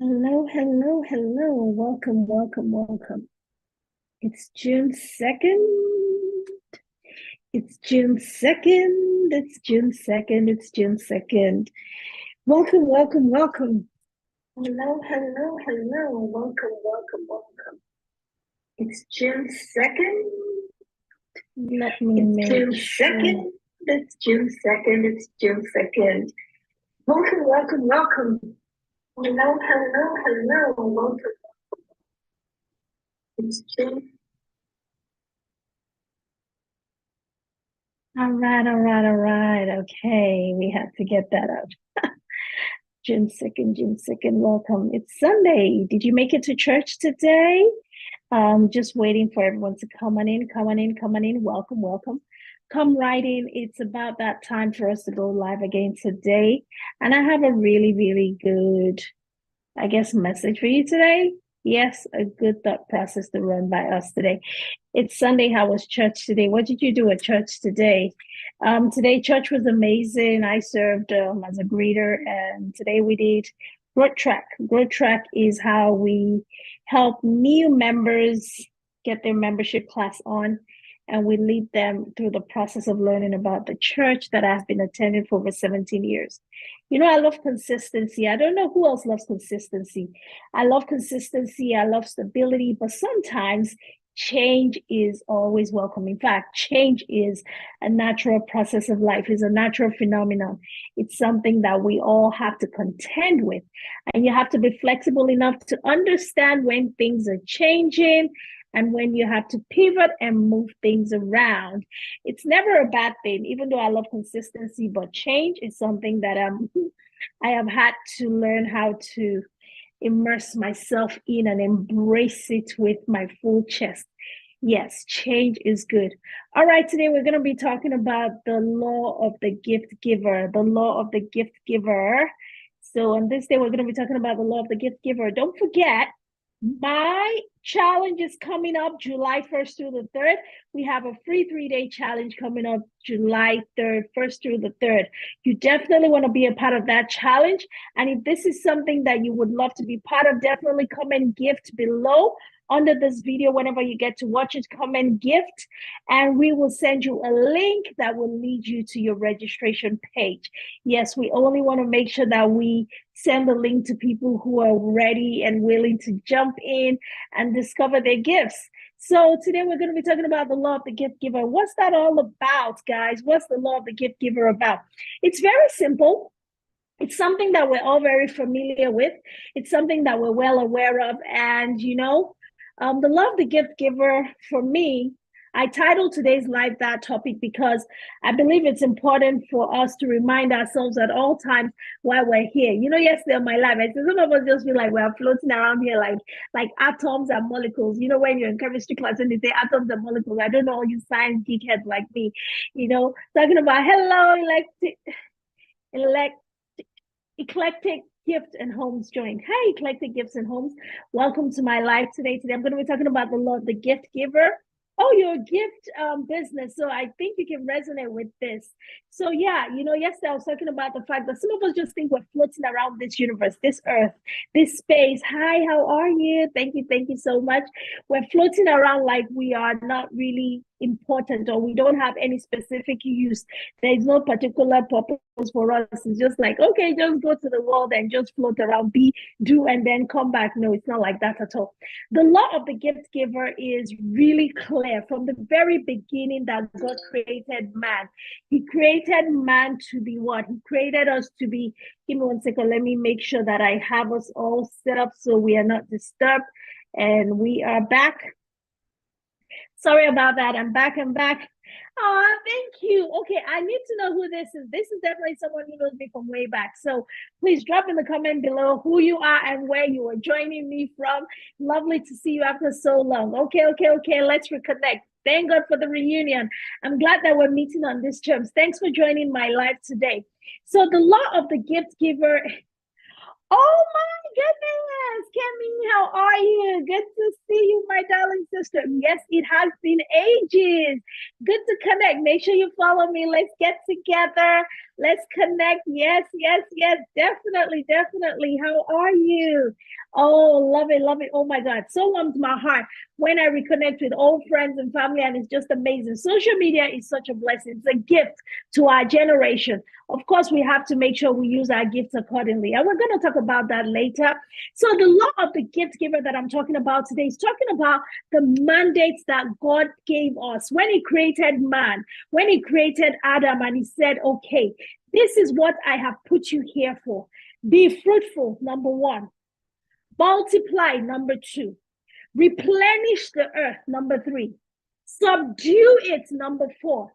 Hello, hello, hello. Welcome, welcome, welcome. It's June 2nd. It's June 2nd. It's June 2nd. It's June 2nd. Welcome, welcome, welcome. Hello, hello, hello. Welcome, welcome, welcome. It's June 2nd. Let me It's make June sure. 2nd. It's June 2nd. It's June 2nd. Welcome, welcome, welcome. Hello, hello, hello. Welcome. It's June. All right, all right, all right. Okay, we had to get that out. June 2nd, June 2nd, welcome. It's Sunday. Did you make it to church today? Just waiting for everyone to come on in, come on in, come on in. Welcome, welcome. Come right in. It's about that time for us to go live again today. And I have a really, really good, I guess, message for you today. Yes, a good thought process to run by us today. It's Sunday. How was church today? What did you do at church today? Today, church was amazing. I served as a greeter, and today we did Growth Track. Growth Track is how we help new members get their membership class on, and we lead them through the process of learning about the church that I've been attending for over 17 years. You know, I love consistency. I don't know who else loves consistency. I love consistency. I love stability, but sometimes change is always welcome. In fact, change is a natural process of life, is a natural phenomenon. It's something that we all have to contend with. And you have to be flexible enough to understand when things are changing and when you have to pivot and move things around. It's never a bad thing, even though I love consistency, but change is something that I have had to learn how to immerse myself in and embrace it with my full chest. Yes, change is good. All right, today we're going to be talking about the law of the gift giver, the law of the gift giver. So, on this day, we're going to be talking about the law of the gift giver. Don't forget, my challenge is coming up July 1st through the 3rd. We have a free 3-day challenge coming up July 3rd, 1st through the 3rd. You definitely want to be a part of that challenge. And if this is something that you would love to be part of, definitely comment gift below under this video. Whenever you get to watch it, comment gift, and we will send you a link that will lead you to your registration page. Yes, we only want to make sure that we send the link to people who are ready and willing to jump in and discover their gifts. So today we're going to be talking about the law of the gift giver. What's that all about, guys? What's the law of the gift giver about? It's very simple. It's something that we're all very familiar with. It's something that we're well aware of. And, the law of the gift giver, for me, I titled today's live that topic because I believe it's important for us to remind ourselves at all times why we're here. Yesterday on my live, I said some of us just feel like we're floating around here like atoms and molecules. When you're in chemistry class and they say atoms and molecules, I don't know all you science geek heads like me, talking about hello, elect eclectic gift and homes joined. Hi, eclectic gifts and homes. Welcome to my live today. Today I'm going to be talking about the law of the gift giver. Oh, your gift business. So I think you can resonate with this. So yeah, yesterday I was talking about the fact that some of us just think we're floating around this universe, this earth, this space. Hi, how are you? Thank you so much. We're floating around like we are not really important or we don't have any specific use. There is no particular purpose for us. It's just like, okay, just go to the world and just float around, do, and then come back. No, it's not like that at all. The law of the gift giver is really clear from the very beginning that God created man. He created man to be what? He created us to be. Give me 1 second. Let me make sure that I have us all set up so we are not disturbed. And we are back. Sorry about that. I'm back. Oh, thank you. Okay, I need to know who this is. This is definitely someone who knows me from way back. So please drop in the comment below who you are and where you are joining me from. Lovely to see you after so long. Okay. Let's reconnect. Thank God for the reunion. I'm glad that we're meeting on these terms. Thanks for joining my live today. So the law of the gift giver. Oh my goodness, how are you? Good to see you, my darling sister. Yes, it has been ages. Good to connect. Make sure you follow me. Let's get together. Let's connect. Yes, yes, yes. Definitely, definitely. How are you? Oh, love it, love it. Oh my God. So warms my heart when I reconnect with old friends and family, and it's just amazing. Social media is such a blessing. It's a gift to our generation. Of course, we have to make sure we use our gifts accordingly. And we're going to talk about that later. So the law of the gift giver that I'm talking about today is talking about the mandates that God gave us when he created man, when he created Adam, and he said, okay, this is what I have put you here for. Be fruitful, number one. Multiply, number two. Replenish the earth, number three. Subdue it, number four.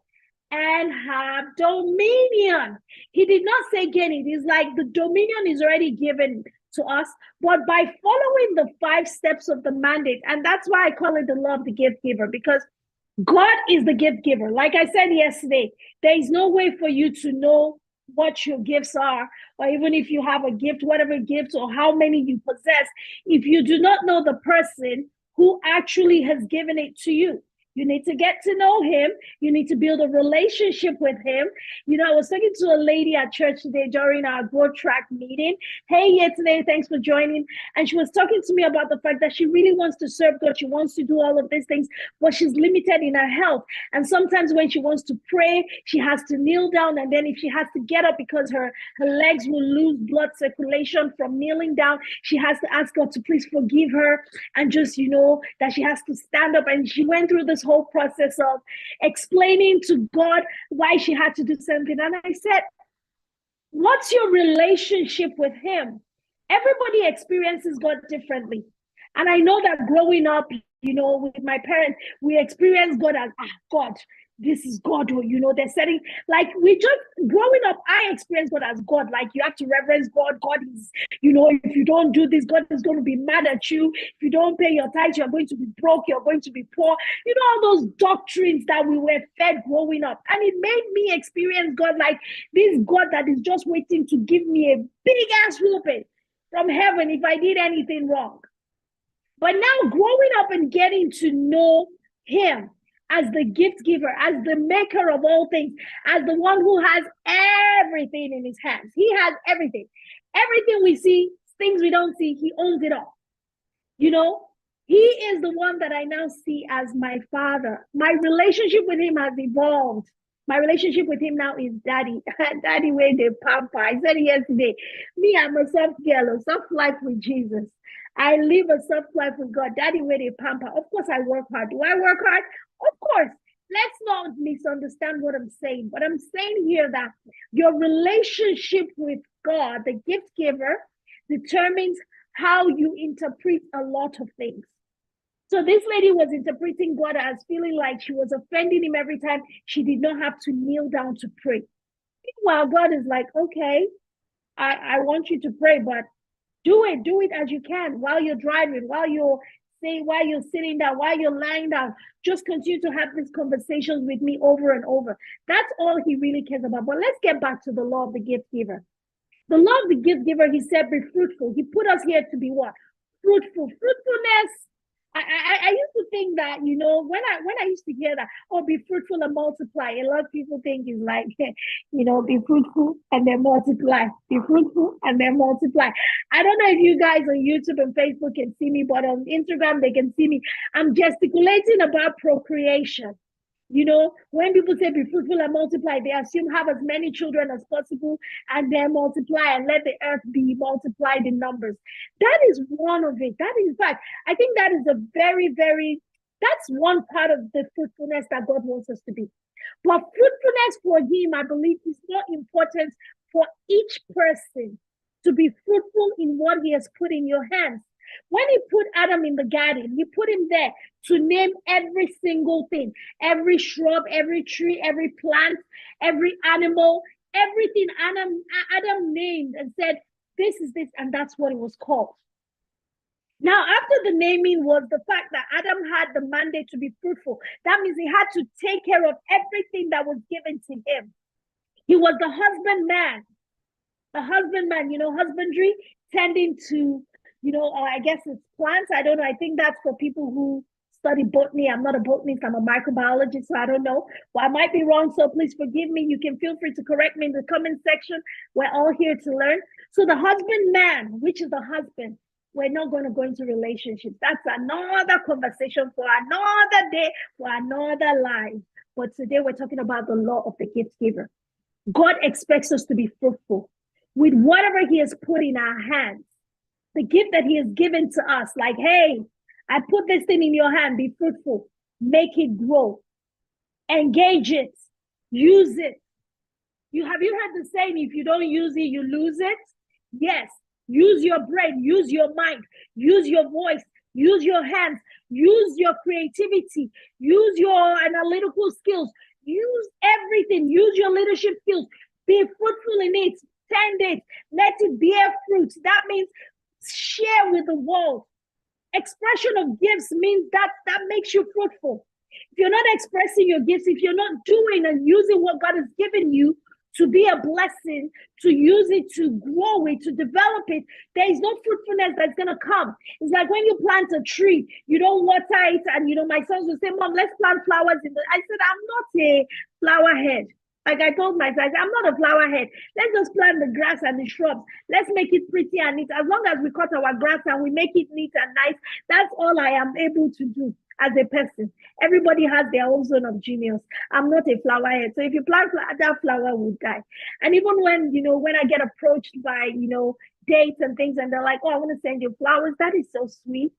And have dominion. He did not say gain it. It's like the dominion is already given to us, but by following the 5 steps of the mandate, and that's why I call it the law of the gift giver, because God is the gift giver. Like I said yesterday, there is no way for you to know what your gifts are, or even if you have a gift, whatever gift or how many you possess, if you do not know the person who actually has given it to you. You need to get to know him. You need to build a relationship with him. You know, I was talking to a lady at church today during our growth track meeting. Hey, yeah, today, thanks for joining. And she was talking to me about the fact that she really wants to serve God. She wants to do all of these things, but she's limited in her health. And sometimes when she wants to pray, she has to kneel down. And then if she has to get up because her legs will lose blood circulation from kneeling down, she has to ask God to please forgive her and just, you know, that she has to stand up. And she went through this whole process of explaining to God why she had to do something. And I said, what's your relationship with him? Everybody experiences God differently. And I know that growing up, you know, with my parents, we experience God as, God, this is God, or, you know, they're setting, like, we just, growing up, I experienced God as God. Like, you have to reverence God. God is, you know, if you don't do this, God is going to be mad at you. If you don't pay your tithes, you're going to be broke, you're going to be poor. You know, all those doctrines that we were fed growing up. And it made me experience God like this God that is just waiting to give me a big ass whooping from heaven if I did anything wrong. But now growing up and getting to know him as the gift giver, as the maker of all things, as the one who has everything in his hands. He has everything. Everything we see, things we don't see, he owns it all. You know, he is the one that I now see as my father. My relationship with him has evolved. My relationship with him now is daddy. Daddy, where the pamper. I said it yesterday. Me, I'm a soft girl, a soft life with Jesus. I live a soft life with God. Daddy, where they pamper. Of course, I work hard. Do I work hard? Of course. Let's not misunderstand what I'm saying. But I'm saying here that your relationship with God, the gift giver, determines how you interpret a lot of things. So this lady was interpreting God as feeling like she was offending him every time she did not have to kneel down to pray. Meanwhile, God is like, okay, I want you to pray, but do it as you can while you're driving, while you're sitting down, while you're lying down. Just continue to have these conversations with me over and over. That's all he really cares about. But let's get back to the law of the gift giver. The law of the gift giver, he said, be fruitful. He put us here to be what? Fruitful. Fruitfulness. I used to think that, you know, when I used to hear that, oh, be fruitful and multiply, a lot of people think it's like, you know, be fruitful and then multiply. Be fruitful and then multiply. I don't know if you guys on YouTube and Facebook can see me, but on Instagram, they can see me. I'm gesticulating about procreation. You know, when people say be fruitful and multiply, they assume have as many children as possible and then multiply and let the earth be multiplied in numbers. That is one of it. That is, in fact, I think that is a very, very, that's one part of the fruitfulness that God wants us to be. But fruitfulness for him, I believe, is more important for each person to be fruitful in what he has put in your hands. When he put Adam in the garden, he put him there to name every single thing, every shrub, every tree, every plant, every animal, everything Adam named and said, this is this, and that's what it was called. Now, after the naming was the fact that Adam had the mandate to be fruitful. That means he had to take care of everything that was given to him. He was the husbandman. The husbandman, you know, husbandry, tending to I guess it's plants. I don't know. I think that's for people who study botany. I'm not a botanist, I'm a microbiologist, so I don't know. Well, I might be wrong, so please forgive me. You can feel free to correct me in the comment section. We're all here to learn. So the husbandman, which is the husband, we're not going to go into relationships. That's another conversation for another day, for another life. But today we're talking about the law of the gift giver. God expects us to be fruitful with whatever he has put in our hands. The gift that he has given to us, like, hey, I put this thing in your hand, be fruitful, make it grow, engage it, use it. Have you heard the saying, if you don't use it, you lose it? Yes. Use your brain, use your mind, use your voice, use your hands, use your creativity, use your analytical skills, use everything, use your leadership skills, be fruitful in it, tend it, let it bear fruit. That means share with the world. Expression of gifts means that makes you fruitful. If you're not expressing your gifts, if you're not doing and using what God has given you to be a blessing, to use it, to grow it, to develop it, there is no fruitfulness that's going to come. It's like when you plant a tree, you don't water it. And, my sons will say, Mom, let's plant flowers in the... I said, I'm not a flower head. Like I told myself, I'm not a flower head. Let's just plant the grass and the shrubs. Let's make it pretty and neat. As long as we cut our grass and we make it neat and nice, that's all I am able to do as a person. Everybody has their own zone of genius. I'm not a flower head. So if you plant that flower will die. And even when I get approached by, dates and things, and they're like, oh, I want to send you flowers. That is so sweet.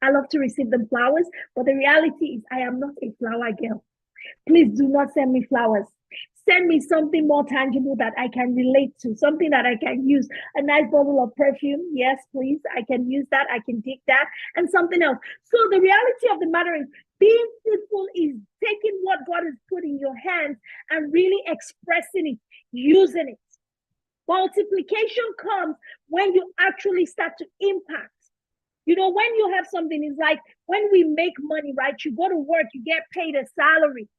I love to receive them flowers. But the reality is I am not a flower girl. Please do not send me flowers. Send me something more tangible that I can relate to, something that I can use. A nice bottle of perfume. Yes, please. I can use that. I can dig that. And something else. So the reality of the matter is being fruitful is taking what God has put in your hands and really expressing it, using it. Multiplication comes when you actually start to impact. When you have something, it's like when we make money, right? You go to work, you get paid a salary.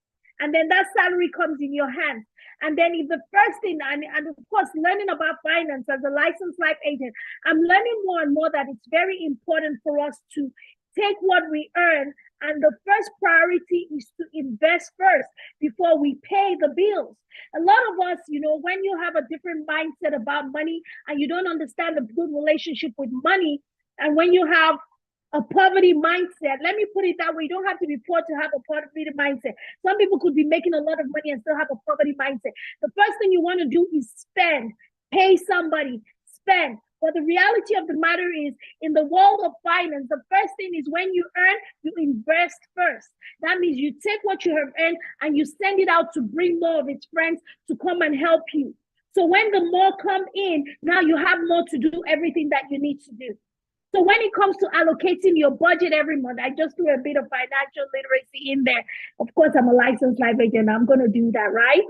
And then that salary comes in your hands. And then if the first thing, and of course, learning about finance as a licensed life agent, I'm learning more and more that it's very important for us to take what we earn. And the first priority is to invest first before we pay the bills. A lot of us, when you have a different mindset about money and you don't understand the good relationship with money, and when you have a poverty mindset. Let me put it that way. You don't have to be poor to have a poverty mindset. Some people could be making a lot of money and still have a poverty mindset. The first thing you want to do is spend, pay somebody, spend. But the reality of the matter is, in the world of finance, the first thing is when you earn, you invest first. That means you take what you have earned and you send it out to bring more of its friends to come and help you. So when the more come in, now you have more to do everything that you need to do. So when it comes to allocating your budget every month, I just threw a bit of financial literacy in there. Of course, I'm a licensed life agent. I'm going to do that, right?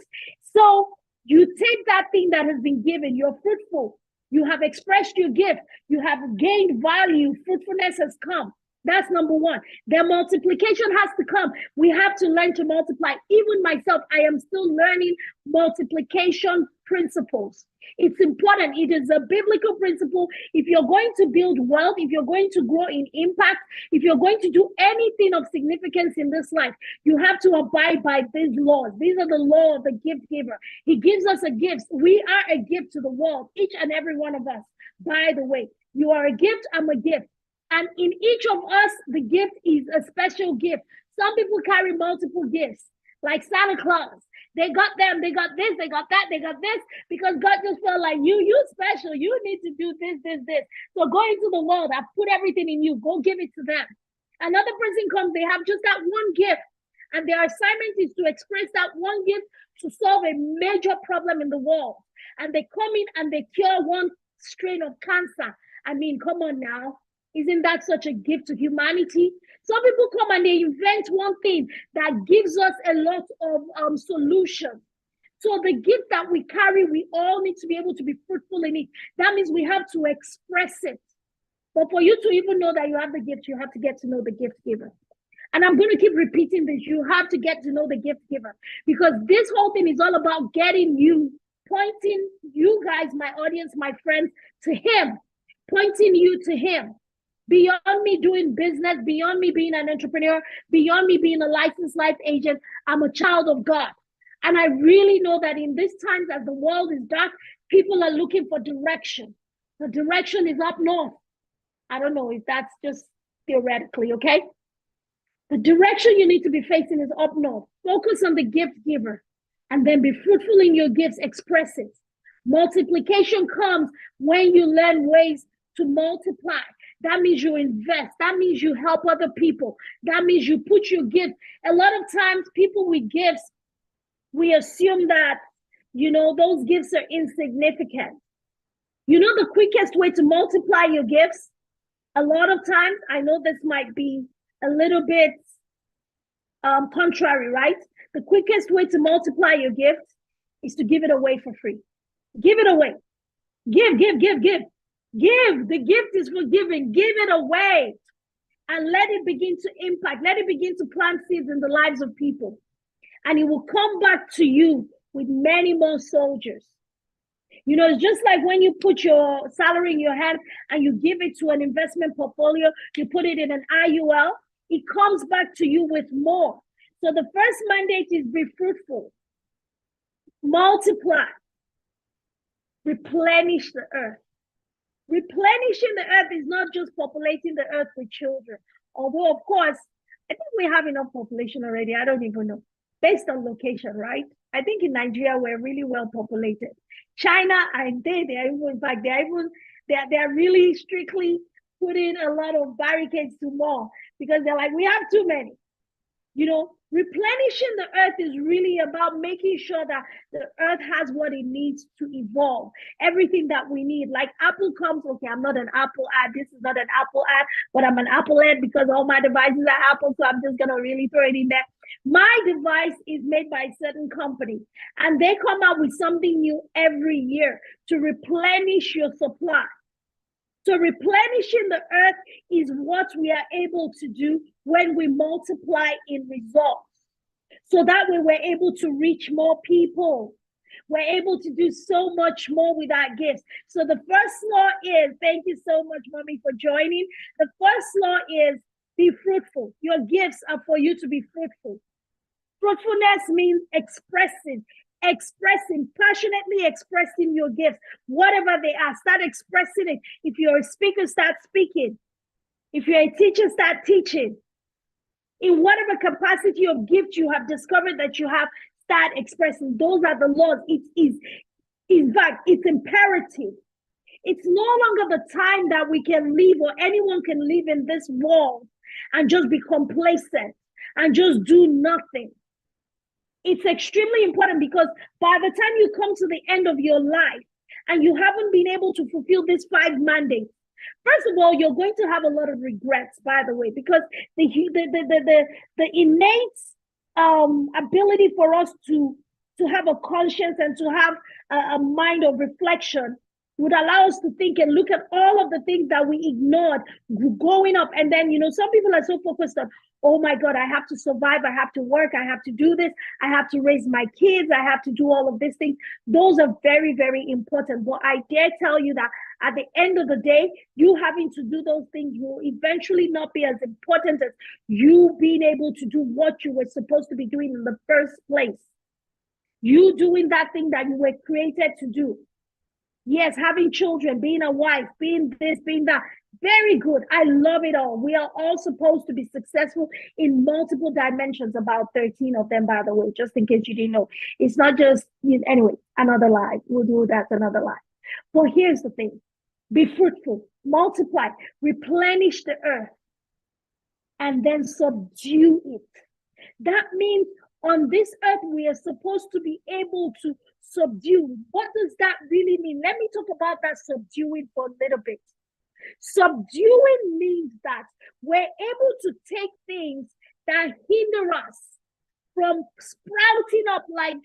So you take that thing that has been given. You're fruitful. You have expressed your gift. You have gained value. Fruitfulness has come. That's number one. The multiplication has to come. We have to learn to multiply. Even myself, I am still learning multiplication principles. It's important. It is a biblical principle. If you're going to build wealth, if you're going to grow in impact, if you're going to do anything of significance in this life, you have to abide by these laws. These are the law of the gift giver. He gives us a gift. We are a gift to the world, each and every one of us. By the way, you are a gift, I'm a gift. And in each of us, the gift is a special gift. Some people carry multiple gifts, like Santa Claus. They got them, they got this, they got that, they got this, because God just felt like you special. You need to do this, this, this. So go into the world. I've put everything in you. Go give it to them. Another person comes, they have just that one gift. And their assignment is to express that one gift to solve a major problem in the world. And they come in and they cure one strain of cancer. I mean, come on now. Isn't that such a gift to humanity? Some people come and they invent one thing that gives us a lot of solutions. So the gift that we carry, we all need to be able to be fruitful in it. That means we have to express it. But for you to even know that you have the gift, you have to get to know the gift giver. And I'm going to keep repeating this. You have to get to know the gift giver, because this whole thing is all about getting you, pointing you guys, my audience, my friends, to him, pointing you to him. beyond me doing business, beyond me being an entrepreneur, beyond me being a licensed life agent. I'm a child of God. And I really know that in these times, as the world is dark, people are looking for direction. The direction is up north. I don't know if that's just theoretically, okay? The direction you need to be facing is up north. Focus on the gift giver and then be fruitful in your gifts, express it. Multiplication comes when you learn ways to multiply. That means you invest. That means you help other people. That means you put your gift. A lot of times, people with gifts, we assume that, those gifts are insignificant. The quickest way to multiply your gifts, a lot of times, I know this might be a little bit contrary, right? The quickest way to multiply your gift is to give it away for free. Give it away. Give. Give. The gift is for giving. Give it away and let it begin to impact. Let it begin to plant seeds in the lives of people. And it will come back to you with many more soldiers. It's just like when you put your salary in your hand and you give it to an investment portfolio, you put it in an IUL, it comes back to you with more. So the first mandate is be fruitful, multiply, replenish the earth. Replenishing the earth is not just populating the earth with children. Although, of course, I think we have enough population already. I don't even know. Based on location, right? I think in Nigeria, we're really well populated. China, they're really strictly putting a lot of barricades to more because they're like, we have too many. Replenishing the earth is really about making sure that the earth has what it needs to evolve. Everything that we need, like Apple comes, okay, I'm not an Apple ad. This is not an Apple ad, but I'm an Apple ad because all my devices are Apple. So I'm just going to really throw it in there. My device is made by a certain company and they come out with something new every year to replenish your supply. So replenishing the earth is what we are able to do when we multiply in results. So that way we're able to reach more people. We're able to do so much more with our gifts. So the first law is, thank you so much, Mommy, for joining. The first law is be fruitful. Your gifts are for you to be fruitful. Fruitfulness means expressing, passionately expressing your gifts, whatever they are. Start expressing it. If you're a speaker, start speaking. If you're a teacher, start teaching. In whatever capacity of gift you have discovered that you have, start expressing. Those are the laws. It is, in fact, it's imperative. It's no longer the time that we can live or anyone can live in this world and just be complacent and just do nothing. It's extremely important because by the time you come to the end of your life and you haven't been able to fulfill these 5 mandates, first of all, you're going to have a lot of regrets, by the way, because the innate ability for us to have a conscience and to have a mind of reflection would allow us to think and look at all of the things that we ignored growing up. And then, some people are so focused on, oh my God, I have to survive. I have to work. I have to do this. I have to raise my kids. I have to do all of these things. Those are very, very important. But I dare tell you that at the end of the day, you having to do those things will eventually not be as important as you being able to do what you were supposed to be doing in the first place. You doing that thing that you were created to do. Yes, having children, being a wife, being this, being that. Very good. I love it all. We are all supposed to be successful in multiple dimensions, about 13 of them, by the way, just in case you didn't know. It's not just, anyway, another life. We'll do that another life. But here's the thing. Be fruitful, multiply, replenish the earth, and then subdue it. That means on this earth, we are supposed to be able to subdue. What does that really mean? Let me talk about that subduing for a little bit. Subduing means that we're able to take things that hinder us from sprouting up like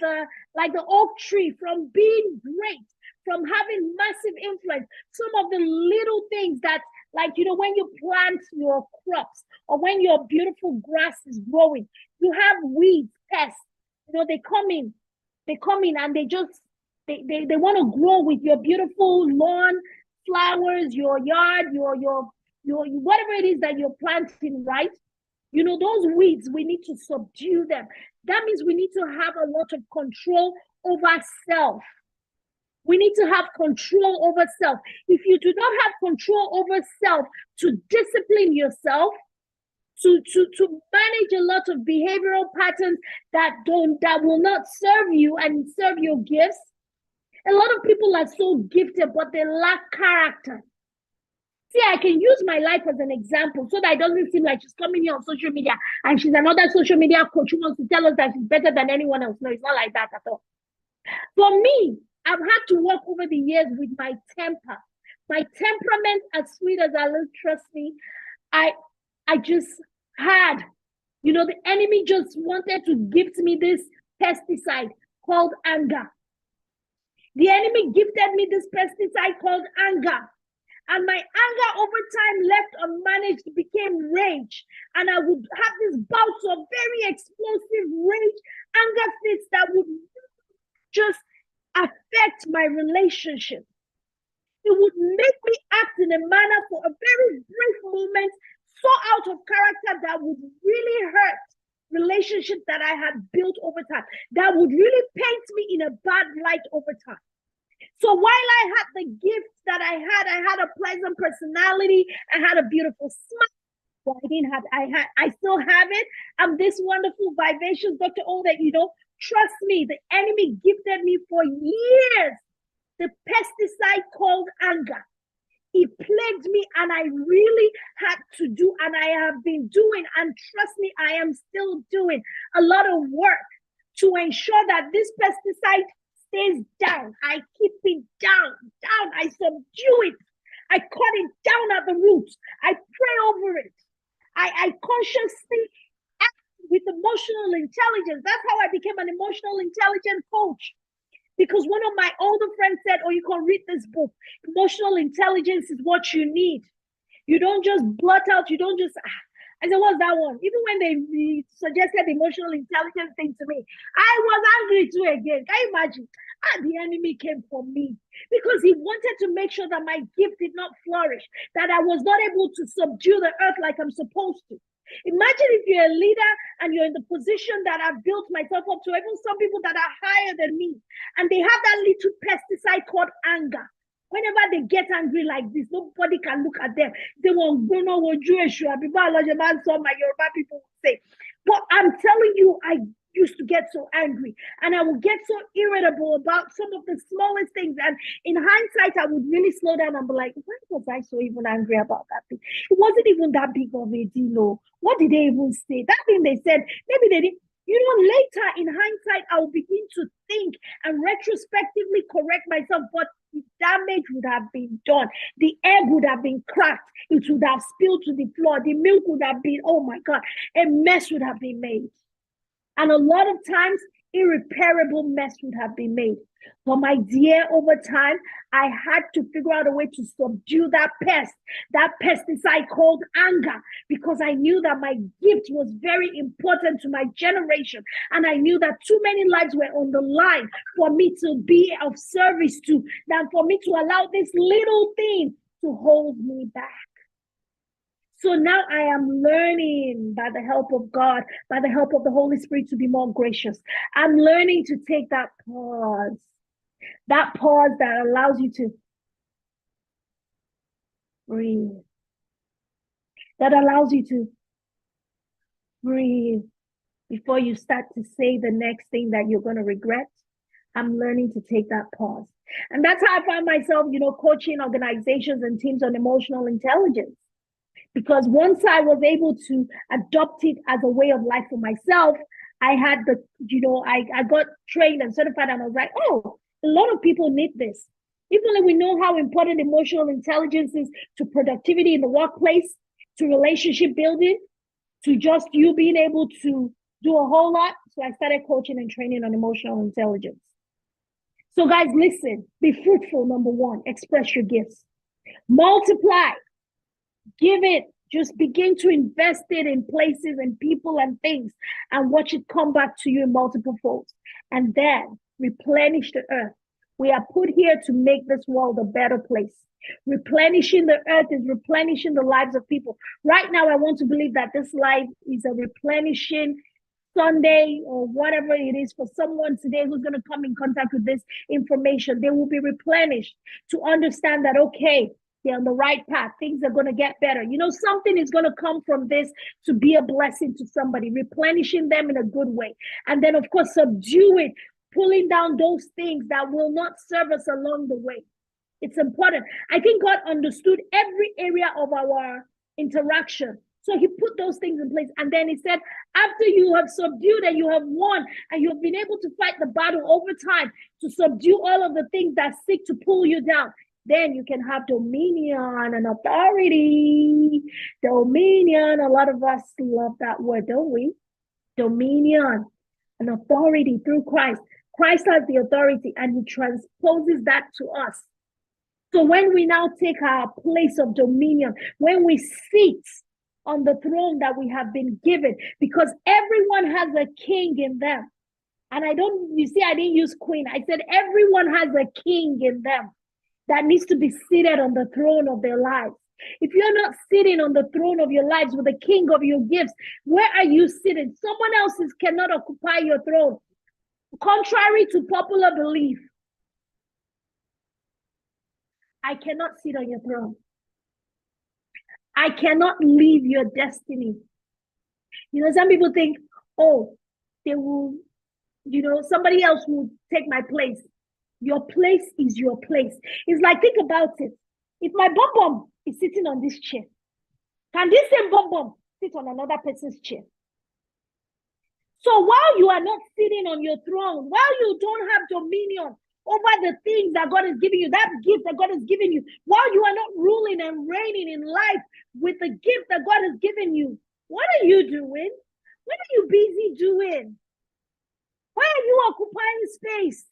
the oak tree, from being great, from having massive influence. Some of the little things that, like, when you plant your crops or when your beautiful grass is growing, you have weeds, pests, they come in and they want to grow with your beautiful lawn, flowers, your yard, your whatever it is that you're planting, right? You know, those weeds, we need to subdue them. That means we need to have a lot of control over self. We need to have control over self. If you do not have control over self to discipline yourself, to manage a lot of behavioral patterns that will not serve you and serve your gifts. A lot of people are so gifted, but they lack character. See, I can use my life as an example so that it doesn't seem like she's coming here on social media and she's another social media coach who wants to tell us that she's better than anyone else. No, it's not like that at all. For me, I've had to work over the years with my temper. My temperament, as sweet as I look, trust me, I just had, you know, the enemy just wanted to gift me this pesticide called anger. The enemy gifted me this pesticide called anger. And my anger over time left unmanaged became rage. And I would have these bouts of very explosive rage, anger fits that would just affect my relationship. It would make me act in a manner for a very brief moment, so out of character that would really hurt relationships that I had built over time, that would really paint me in a bad light over time. So while I had the gift that I had a pleasant personality, I had a beautiful smile. Well, I still have it. I'm this wonderful, vivacious Dr. O that, you know, trust me, the enemy gifted me for years the pesticide called anger. It plagued me, and I really had to do, and I have been doing, and trust me, I am still doing a lot of work to ensure that this pesticide stays down. I keep it down. I subdue it. I cut it down at the roots. I pray over it. I consciously act with emotional intelligence. That's how I became an emotional intelligence coach. Because one of my older friends said, oh, you can read this book. Emotional intelligence is what you need. You don't just blurt out. You don't just... I said, what's that one? Even when they suggested the emotional intelligence thing to me, I was angry too again. Can you imagine? The enemy came for me because he wanted to make sure that my gift did not flourish, that I was not able to subdue the earth like I'm supposed to. Imagine if you're a leader and you're in the position that I've built myself up to, even some people that are higher than me, and they have that little pesticide called anger. Whenever they get angry like this, nobody can look at them. They won't go no Jewish people. My Yoruba people will say. But I'm telling you, I used to get so angry, and I would get so irritable about some of the smallest things. And in hindsight, I would really slow down and be like, why was I so even angry about that thing? It wasn't even that big of a deal. What did they even say? That thing they said, maybe they didn't. You know, later in hindsight, I will begin to think and retrospectively correct myself, but the damage would have been done. The egg would have been cracked. It would have spilled to the floor. The milk would have been, oh my God, a mess would have been made. And a lot of times, irreparable mess would have been made. But my dear, over time, I had to figure out a way to subdue that pesticide called anger, because I knew that my gift was very important to my generation. And I knew that too many lives were on the line for me to be of service to, than for me to allow this little thing to hold me back. So now I am learning, by the help of God, by the help of the Holy Spirit, to be more gracious. I'm learning to take that pause that allows you to breathe, that allows you to breathe before you start to say the next thing that you're going to regret. I'm learning to take that pause. And that's how I find myself, you know, coaching organizations and teams on emotional intelligence. Because once I was able to adopt it as a way of life for myself, I had the, you know, I got trained and certified, and I was like, oh, a lot of people need this. Even though we know how important emotional intelligence is to productivity in the workplace, to relationship building, to just you being able to do a whole lot. So I started coaching and training on emotional intelligence. So guys, listen, be fruitful, number one, express your gifts, multiply. Give it, just begin to invest it in places and people and things, and watch it come back to you in multiple folds. And then replenish the earth We are put here to make this world a better place. Replenishing the earth is replenishing the lives of people. Right now, I want to believe that this life is a replenishing Sunday or whatever it is for someone today who's going to come in contact with this information. They will be replenished to understand that, okay, they're on the right path. Things are going to get better. You know, something is going to come from this to be a blessing to somebody, replenishing them in a good way. And then, of course, subdue it, pulling down those things that will not serve us along the way. It's important. I think God understood every area of our interaction. So he put those things in place. And then he said, after you have subdued and you have won and you have been able to fight the battle over time to subdue all of the things that seek to pull you down, then you can have dominion and authority. Dominion. A lot of us love that word, don't we? Dominion and authority through Christ. Christ has the authority and he transposes that to us. So when we now take our place of dominion, when we sit on the throne that we have been given, because everyone has a king in them. And I didn't use queen. I said everyone has a king in them that needs to be seated on the throne of their lives. If you're not sitting on the throne of your lives with the king of your gifts, where are you sitting? Someone else's cannot occupy your throne. Contrary to popular belief, I cannot sit on your throne. I cannot leave your destiny. You know, some people think, oh, they will, you know, somebody else will take my place. Your place is your place. It's like, think about it. If my bum bum is sitting on this chair, can this same bum bum sit on another person's chair? So while you are not sitting on your throne, while you don't have dominion over the things that God is giving you, that gift that God has given you, while you are not ruling and reigning in life with the gift that God has given you, what are you doing? What are you busy doing? Why are you occupying space?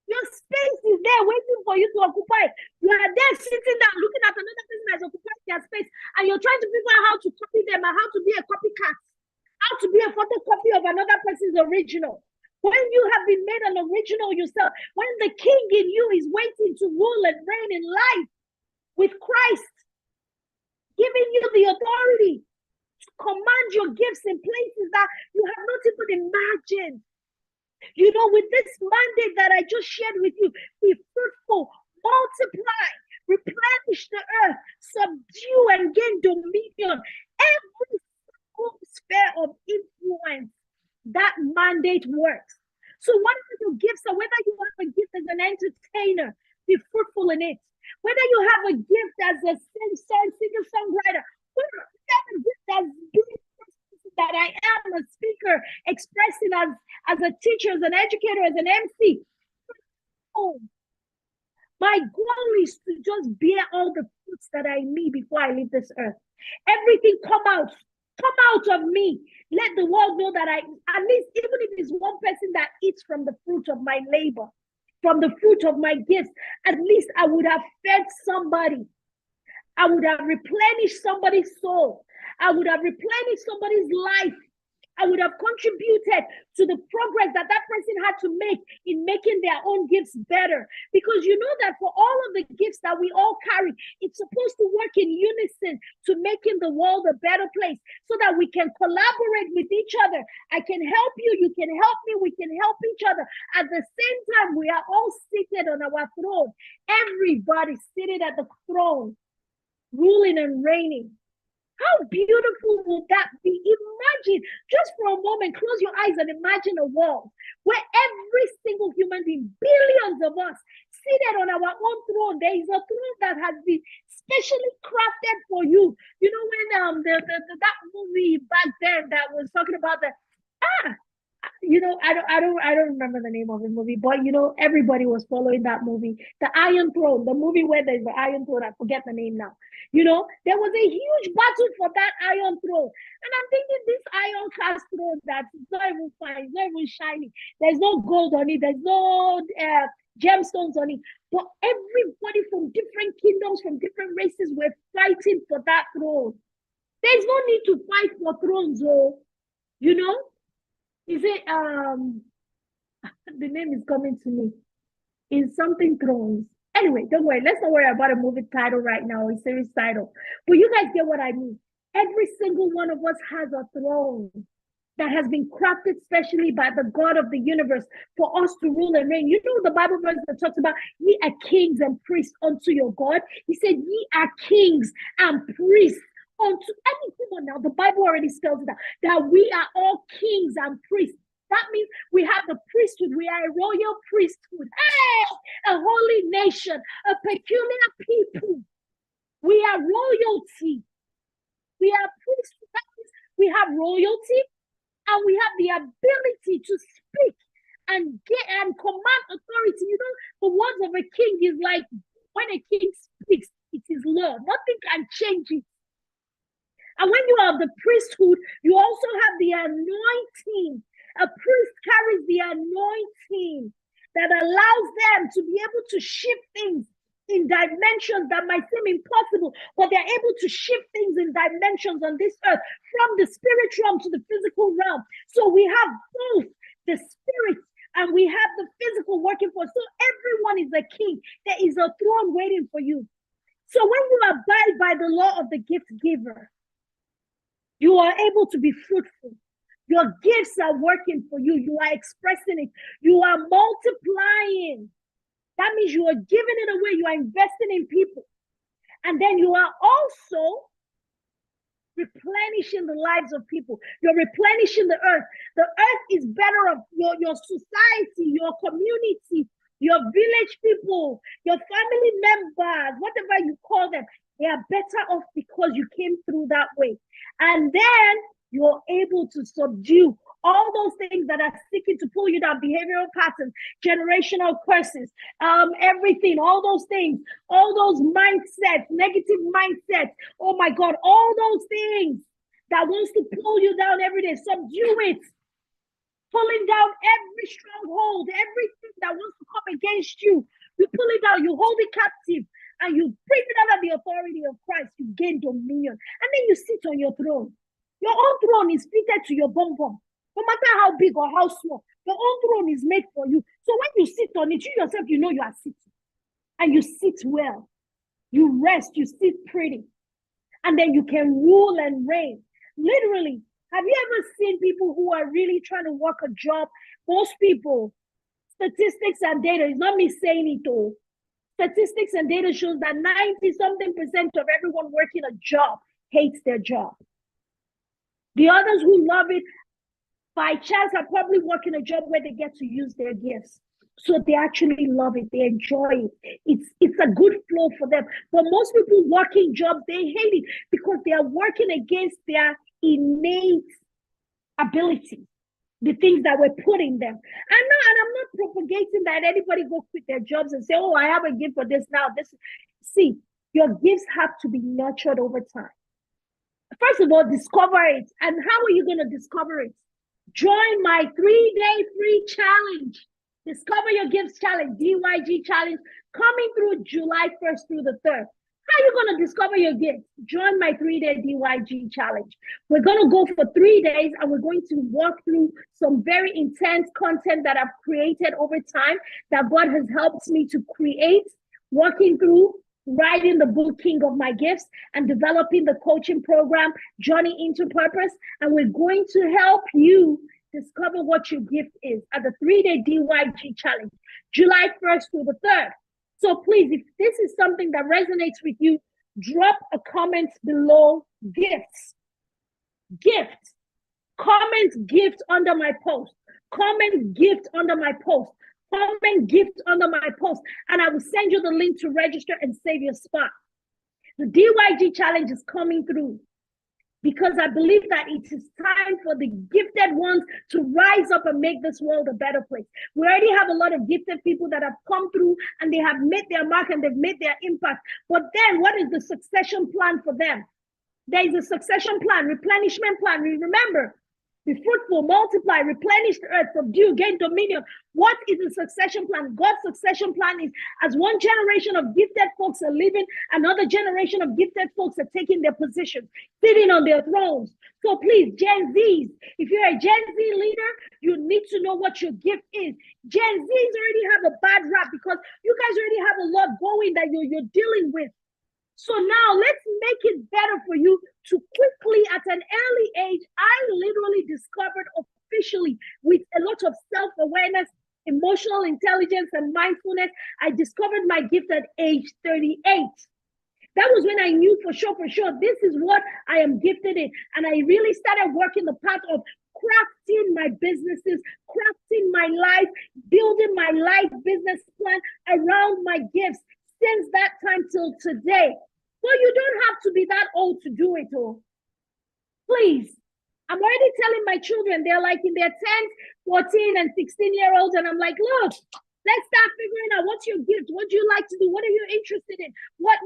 Your space is there waiting for you to occupy. You are there sitting down looking at another person that's occupying their space, and you're trying to figure out how to copy them and how to be a copycat, how to be a photocopy of another person's original. When you have been made an original yourself, when the king in you is waiting to rule and reign in life with Christ, giving you the authority to command your gifts in places that you have not even imagined. You know, with this mandate that I just shared with you, be fruitful, multiply, replenish the earth, subdue and gain dominion. Every sphere of influence, that mandate works. So whatever your gifts are, whether you have a gift as an entertainer, be fruitful in it. Whether you have a gift as a singer-songwriter, whether you have a gift as that I am a speaker, expressing as a teacher, as an educator, as an MC. Oh, my goal is to just bear all the fruits that I need before I leave this earth. Everything come out of me. Let the world know that at least, even if it's one person that eats from the fruit of my labor, from the fruit of my gifts, at least I would have fed somebody. I would have replenished somebody's soul. I would have replenished somebody's life. I would have contributed to the progress that person had to make in making their own gifts better. Because you know that for all of the gifts that we all carry, it's supposed to work in unison to making the world a better place so that we can collaborate with each other. I can help you, you can help me, we can help each other. At the same time, we are all seated on our throne. Everybody seated at the throne, ruling and reigning. How beautiful would that be? Imagine, just for a moment, close your eyes and imagine a world where every single human being, billions of us, seated on our own throne. There is a throne that has been specially crafted for you. You know, when that movie back then that was talking about you know, I don't remember the name of the movie, but you know, everybody was following that movie, The Iron Throne, the movie where there's the Iron Throne. I forget the name now. You know, there was a huge battle for that Iron Throne, and I'm thinking this iron cast throne that's not even fine, it's not even shiny. There's no gold on it. There's no gemstones on it. But everybody from different kingdoms, from different races, were fighting for that throne. There's no need to fight for thrones, oh, you know. Is it the name is coming to me? in something thrones. Anyway, don't worry. Let's not worry about a movie title right now, a series title. But you guys get what I mean. Every single one of us has a throne that has been crafted specially by the God of the universe for us to rule and reign. You know the Bible verse that talks about ye are kings and priests unto your God. He said ye are kings and priests unto anything. Now the Bible already spells it out that we are all kings and priests. That means we have the priesthood. We are a royal priesthood. Hey, a holy nation, a peculiar people. We are royalty. We are priesthood. That means we have royalty and we have the ability to speak and get and command authority. You know, the words of a king is like when a king speaks, it is law. Nothing can change it. And when you have the priesthood, you also have the anointing. A priest carries the anointing that allows them to be able to shift things in dimensions that might seem impossible, but they're able to shift things in dimensions on this earth from the spirit realm to the physical realm. So we have both the spirit and we have the physical working for us. So everyone is a king. There is a throne waiting for you. So when you abide by the law of the gift giver, you are able to be fruitful. Your gifts are working for you. You are expressing it. You are multiplying. That means you are giving it away. You are investing in people. And then you are also replenishing the lives of people. You're replenishing the earth. The earth is better off. Your society, your community, your village people, your family members, whatever you call them, they are better off because you came through that way. And then you're able to subdue all those things that are seeking to pull you down, behavioral patterns, generational curses, everything, all those things, all those mindsets, negative mindsets. Oh my God, all those things that wants to pull you down every day, subdue it. Pulling down every stronghold, everything that wants to come against you. You pull it down, you hold it captive, and you bring it under the authority of Christ. You gain dominion. And then you sit on your throne. Your own throne is fitted to your bum bum. No matter how big or how small, your own throne is made for you. So when you sit on it, you yourself, you know you are sitting. And you sit well. You rest, you sit pretty. And then you can rule and reign. Literally, have you ever seen people who are really trying to work a job? Most people, statistics and data, it's not me saying it all. Statistics and data shows that 90-something% of everyone working a job hates their job. The others who love it, by chance, are probably working a job where they get to use their gifts. So they actually love it. They enjoy it. It's a good flow for them. But most people working jobs, they hate it because they are working against their innate ability, the things that were put in them. And I'm not propagating that anybody go quit their jobs and say, oh, I have a gift for this now. See, your gifts have to be nurtured over time. First of all, discover it. And how are you going to discover it? Join my 3-day free challenge. Discover Your Gifts Challenge, DYG Challenge, coming through July 1st through the 3rd. How are you going to discover your gifts? Join my 3-day DYG challenge. We're going to go for 3 days and we're going to walk through some very intense content that I've created over time that God has helped me to create, working through, writing the book, King of My Gifts, and developing the coaching program, Journey into Purpose. And we're going to help you discover what your gift is at the 3-day DYG challenge, July 1st through the 3rd. So please, if this is something that resonates with you, drop a comment below, gifts. Gift. Comment gift under my post. Comment gift under my post. Comment gift under my post. And I will send you the link to register and save your spot. The DYG challenge is coming through because I believe that it is time for the gifted ones to rise up and make this world a better place. We already have a lot of gifted people that have come through and they have made their mark and they've made their impact. But then what is the succession plan for them? There is a succession plan, replenishment plan. Remember, Be fruitful, multiply, replenish the earth, subdue, gain dominion. What is the succession plan? God's succession plan is as one generation of gifted folks are leaving, another generation of gifted folks are taking their positions, sitting on their thrones. So please, Gen Zs, if you're a Gen Z leader, you need to know what your gift is. Gen Zs already have a bad rap because you guys already have a lot going that you're dealing with. So now let's make it better for you to quickly, at an early age, I literally discovered officially with a lot of self-awareness, emotional intelligence, and mindfulness, I discovered my gift at age 38. That was when I knew for sure, this is what I am gifted in. And I really started working the path of crafting my businesses, crafting my life, building my life business plan around my gifts. Since that time till today. So you don't have to be that old to do it all. Please. I'm already telling my children, they're like in their 10, 14 and 16-year-olds. And I'm like, look, let's start figuring out what's your gift. What do you like to do? What are you interested in? What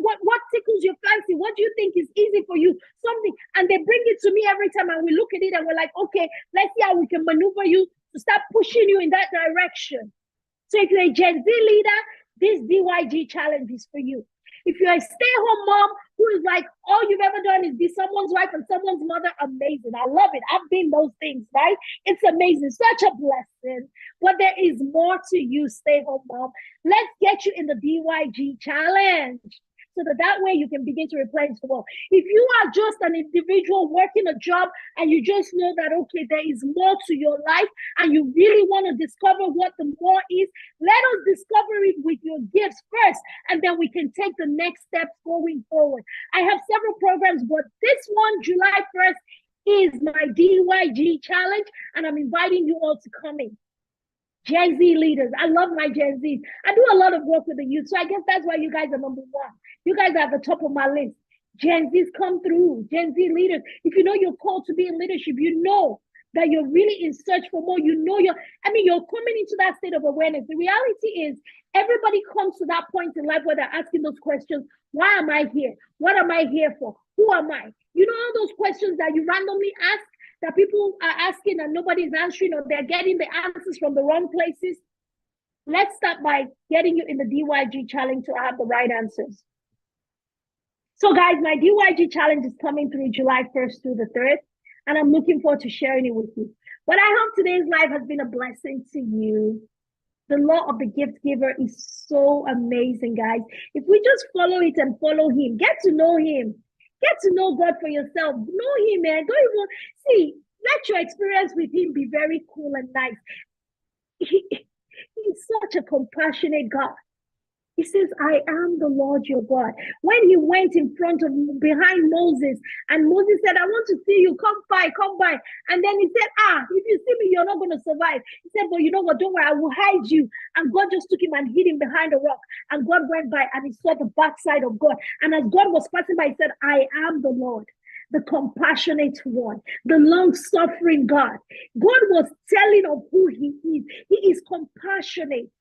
tickles your fancy? What do you think is easy for you? Something. And they bring it to me every time and we look at it and we're like, okay, let's see how we can maneuver you to start pushing you in that direction. So if you're a Gen Z leader, this DYG challenge is for you. If you're a stay-at-home mom who is like, all you've ever done is be someone's wife and someone's mother, amazing. I love it. I've been those things, right? It's amazing. Such a blessing. But there is more to you, stay-at-home mom. Let's get you in the DYG challenge. So that way you can begin to replenish the world. If you are just an individual working a job and you just know that, okay, there is more to your life and you really want to discover what the more is, let us discover it with your gifts first, and then we can take the next steps going forward. I have several programs, but this one, July 1st, is my DYG challenge, and I'm inviting you all to come in. Gen Z leaders. I love my Gen Zs. I do a lot of work with the youth, so I guess that's why you guys are number one. You guys are at the top of my list. Gen Zs come through. Gen Z leaders. If you know you're called to be in leadership, you know that you're really in search for more. You know you're coming into that state of awareness. The reality is everybody comes to that point in life where they're asking those questions. Why am I here? What am I here for? Who am I? You know all those questions that you randomly ask that people are asking and nobody's answering, or they're getting the answers from the wrong places? Let's start by getting you in the DYG challenge to have the right answers. So guys, my DYG challenge is coming through July 1st through the 3rd, and I'm looking forward to sharing it with you. But I hope today's live has been a blessing to you. The law of the gift giver is so amazing, guys. If we just follow it and follow him, get to know him. Get to know God for yourself. Know him, man. Don't even see. Let your experience with him be very cool and nice. He's such a compassionate God. He says, I am the Lord your God. When he went behind Moses, and Moses said, I want to see you, come by. And then he said, if you see me, you're not going to survive. He said, but you know what, don't worry, I will hide you. And God just took him and hid him behind a rock. And God went by and he saw the backside of God. And as God was passing by, he said, I am the Lord, the compassionate one, the long-suffering God. God was telling of who he is. He is compassionate.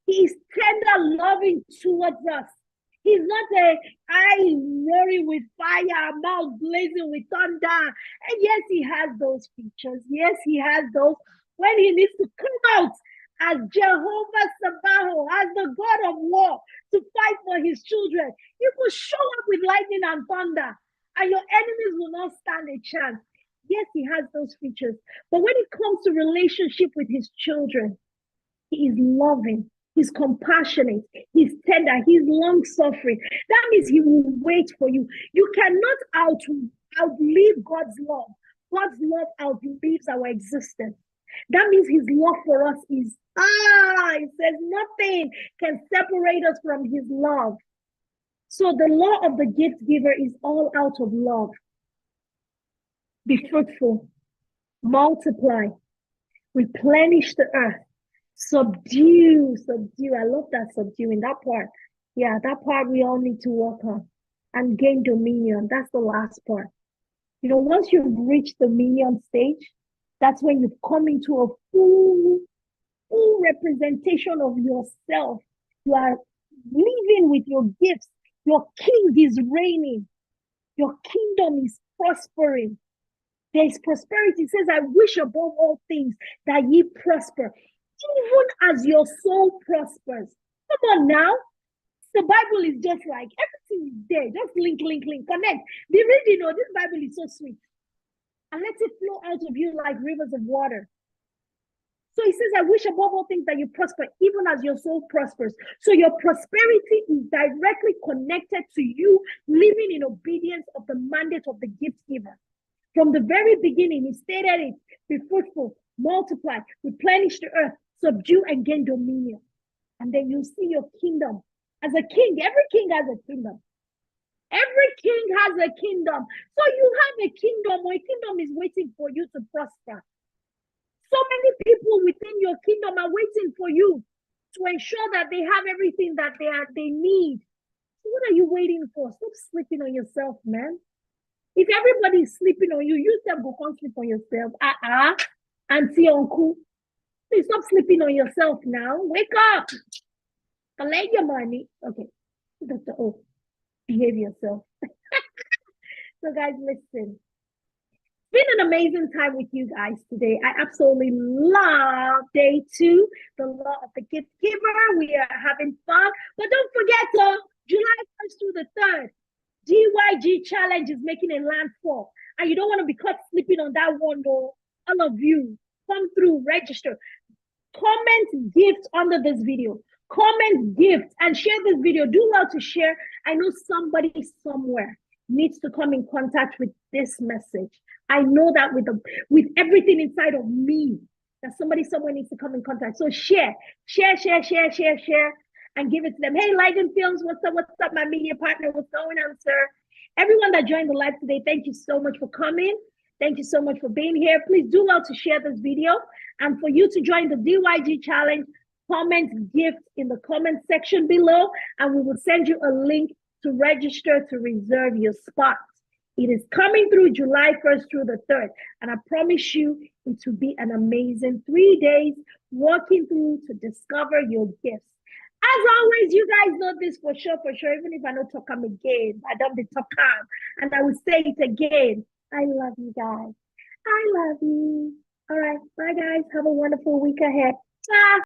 He is tender, loving towards us. He's not a eye roaring with fire, mouth blazing with thunder. And yes, he has those features. Yes, he has those. When he needs to come out as Jehovah Sabaoth, as the God of war, to fight for his children, he will show up with lightning and thunder, and your enemies will not stand a chance. Yes, he has those features. But when it comes to relationship with his children, he is loving. He's compassionate. He's tender. He's long-suffering. That means he will wait for you. You cannot outlive God's love. God's love outlives our existence. That means his love for us is, it says nothing can separate us from his love. So the law of the gift giver is all out of love. Be fruitful, multiply, replenish the earth. Subdue. I love that subduing, that part. Yeah, that part we all need to work on. And gain dominion. That's the last part. You know, once you've reached the dominion stage, that's when you've come into a full representation of yourself. You are living with your gifts. Your king is reigning. Your kingdom is prospering. There's prosperity. It says, I wish above all things that ye prosper, even as your soul prospers. Come on now. The Bible is just like everything is there. Just link, connect. The reading of this Bible is so sweet. And let it flow out of you like rivers of water. So he says, I wish above all things that you prosper, even as your soul prospers. So your prosperity is directly connected to you living in obedience of the mandate of the gift giver. From the very beginning, he stated it, be fruitful, multiply, replenish the earth, subdue and gain dominion. And then you see your kingdom. As a king, every king has a kingdom. Every king has a kingdom. So you have a kingdom, or a kingdom is waiting for you to prosper. So many people within your kingdom are waiting for you to ensure that they have everything that they need. So what are you waiting for? Stop sleeping on yourself, man. If everybody is sleeping on you, you self go come sleep on yourself. Auntie, uncle. Please stop sleeping on yourself now. Wake up. Collect your money. Okay. Dr. O, behave yourself. So guys, listen. It's been an amazing time with you guys today. I absolutely love day 2, the law of the gift giver. We are having fun. But don't forget, July 1st through the 3rd, DYG Challenge is making a landfall. And you don't want to be caught sleeping on that one, though. All of you, come through, register. Comment gift under this video. Comment gift and share this video. Do well to share. I know somebody somewhere needs to come in contact with this message. I know that with everything inside of me, that somebody somewhere needs to come in contact. So share, and give it to them. Hey, Lighten Films, what's up, my media partner? What's going on, sir? Everyone that joined the live today, thank you so much for coming. Thank you so much for being here. Please do well to share this video. And for you to join the DYG Challenge, comment gift in the comment section below, and we will send you a link to register to reserve your spot. It is coming through July 1st through the 3rd, and I promise you it will be an amazing 3 days walking through to discover your gifts. As always, you guys know this for sure, even if I don't talk them again, I don't be talk calm, and I will say it again. I love you guys. I love you. All right, bye guys. Have a wonderful week ahead. Bye.